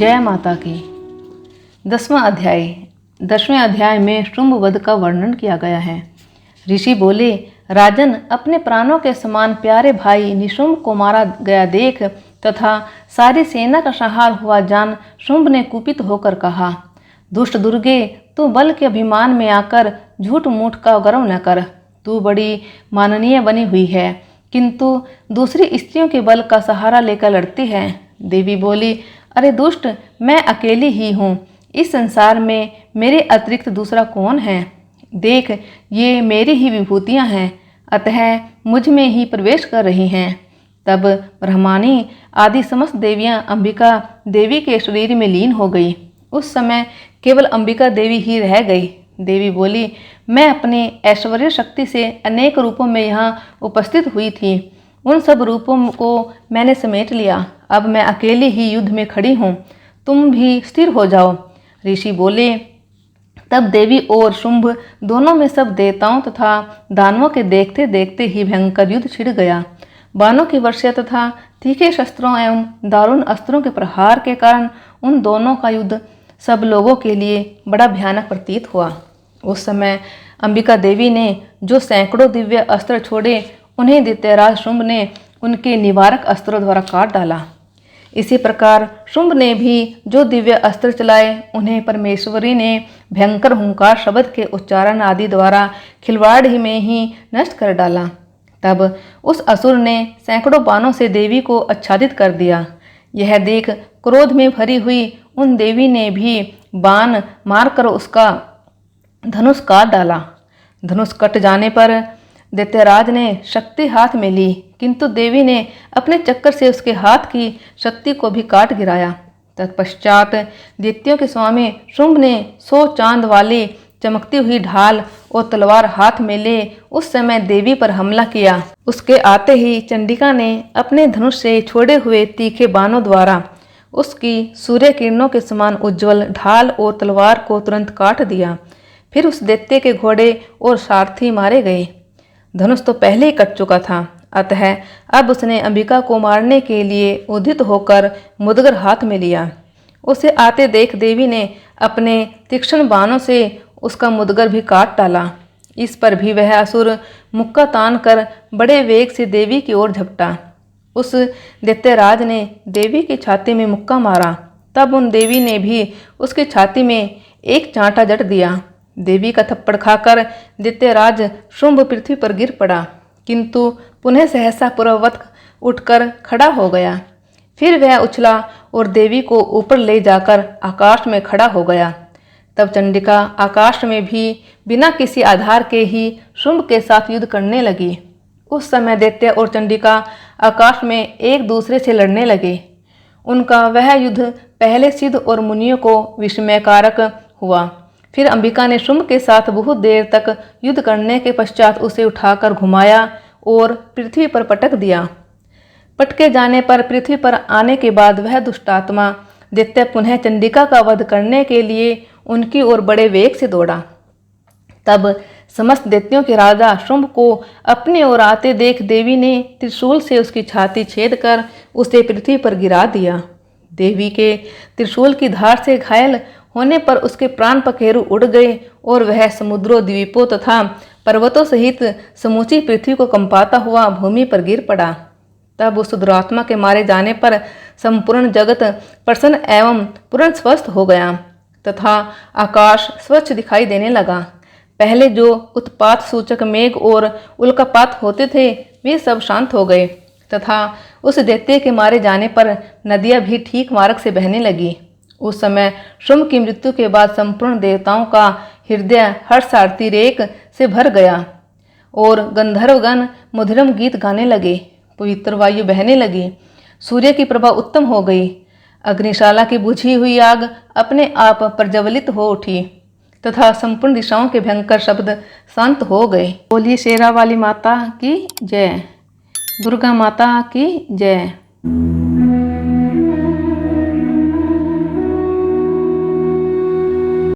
जय माता की। 10वां अध्याय। 10वें अध्याय में शुंभ वध का वर्णन किया गया है। ऋषि बोले, राजन, अपने प्राणों के समान प्यारे भाई निशुंभ को मारा गया देख तथा सारी सेना का संहार हुआ जान शुंभ ने कुपित होकर कहा, दुष्ट दुर्गे, तू बल के अभिमान में आकर झूठ मूठ का गर्व न कर। तू बड़ी माननीय बनी हुई है, किंतु दूसरी स्त्रियों के बल का सहारा लेकर लड़ती है। देवी बोली, अरे दुष्ट, मैं अकेली ही हूँ। इस संसार में मेरे अतिरिक्त दूसरा कौन है? देख, ये मेरी ही विभूतियाँ हैं, अतः मुझ में ही प्रवेश कर रही हैं। तब ब्रह्माणी आदि समस्त देवियाँ अंबिका देवी के शरीर में लीन हो गई। उस समय केवल अंबिका देवी ही रह गई। देवी बोली, मैं अपने ऐश्वर्य शक्ति से अनेक रूपों में यहाँ उपस्थित हुई थी। उन सब रूपों को मैंने समेट लिया। अब मैं अकेली ही युद्ध में खड़ी हूँ, तुम भी स्थिर हो जाओ। ऋषि बोले, तब देवी और शुंभ दोनों में सब देवताओं तथा दानवों के देखते देखते ही भयंकर युद्ध छिड़ गया। बाणों की वर्षा तथा तीखे शस्त्रों एवं दारुण अस्त्रों के प्रहार के कारण उन दोनों का युद्ध सब लोगों के लिए बड़ा भयानक प्रतीत हुआ। उस समय अंबिका देवी ने जो सैकड़ों दिव्य अस्त्र छोड़े, उन्हें दैत्यराज शुंभ ने उनके निवारक अस्त्रों द्वारा काट डाला। इसी प्रकार शुंभ ने भी जो दिव्य अस्त्र चलाए, उन्हें परमेश्वरी ने भयंकर हुंकार शब्द के उच्चारण आदि द्वारा खिलवाड़ ही में ही नष्ट कर डाला। तब उस असुर ने सैकड़ों बाणों से देवी को आच्छादित कर दिया। यह देख क्रोध में भरी हुई उन देवी ने भी बाण मारकर उसका धनुष काट डाला। धनुष कट जाने पर दैत्यराज ने शक्ति हाथ में ली, किंतु देवी ने अपने चक्कर से उसके हाथ की शक्ति को भी काट गिराया। तत्पश्चात दैत्यों के स्वामी शुंभ ने 100 चांद वाली चमकती हुई ढाल और तलवार हाथ में ले उस समय देवी पर हमला किया। उसके आते ही चंडिका ने अपने धनुष से छोड़े हुए तीखे बाणों द्वारा उसकी सूर्य किरणों के समान उज्ज्वल ढाल और तलवार को तुरंत काट दिया। फिर उस दैत्य के घोड़े और सारथी मारे गए। धनुष तो पहले ही कट चुका था, अतः अब उसने अंबिका को मारने के लिए उद्यत होकर मुदगर हाथ में लिया। उसे आते देख देवी ने अपने तीक्ष्ण बाणों से उसका मुदगर भी काट डाला। इस पर भी वह असुर मुक्का तान कर बड़े वेग से देवी की ओर झपटा। उस दैत्यराज ने देवी की छाती में मुक्का मारा। तब उन देवी ने भी उसकी छाती में एक चांटा जड़ दिया। देवी का थप्पड़ खाकर दैत्यराज शुंभ पृथ्वी पर गिर पड़ा, किंतु पुनः सहसा पूर्ववत उठकर खड़ा हो गया। फिर वह उछला और देवी को ऊपर ले जाकर आकाश में खड़ा हो गया। तब चंडिका आकाश में भी बिना किसी आधार के ही शुंभ के साथ युद्ध करने लगी। उस समय दैत्य और चंडिका आकाश में एक दूसरे से लड़ने लगे। उनका वह युद्ध पहले सिद्ध और मुनियों को विस्मयकारक हुआ। फिर अंबिका ने शुंभ के साथ बहुत देर तक युद्ध करने के पश्चात उसे उठाकर घुमाया और पृथ्वी पर पटक दिया। पटके जाने पर पृथ्वी पर आने के बाद वह दुष्टात्मा दैत्य पुनः चंडिका का वध करने के लिए उनकी ओर बड़े वेग से दौड़ा। तब समस्त दैत्यों के राजा शुंभ को अपनी ओर आते देख देवी ने त्रिशूल से उसकी छाती छेद कर उसे पृथ्वी पर गिरा दिया। देवी के त्रिशूल की धार से घायल होने पर उसके प्राण पखेरु उड़ गए और वह समुद्रों, द्वीपों तथा पर्वतों सहित समूची पृथ्वी को कंपाता हुआ भूमि पर गिर पड़ा। तब उस दुरात्मा के मारे जाने पर संपूर्ण जगत प्रसन्न एवं पूर्ण स्वस्थ हो गया तथा आकाश स्वच्छ दिखाई देने लगा। पहले जो उत्पात सूचक मेघ और उल्कापात होते थे, वे सब शांत हो गए तथा उस दैत्य के मारे जाने पर नदियां भी ठीक मार्ग से बहने लगी। उस समय शुंभ की मृत्यु के बाद संपूर्ण देवताओं का हृदय हर्षातिरेक से भर गया और गंधर्वगण मधुरम गीत गाने लगे। पवित्र वायु बहने लगी। सूर्य की प्रभा उत्तम हो गई। अग्निशाला की बुझी हुई आग अपने आप प्रज्वलित हो उठी तथा संपूर्ण दिशाओं के भयंकर शब्द शांत हो गए। बोलिए शेरा वाली माता की जय, दुर्गा माता की जय।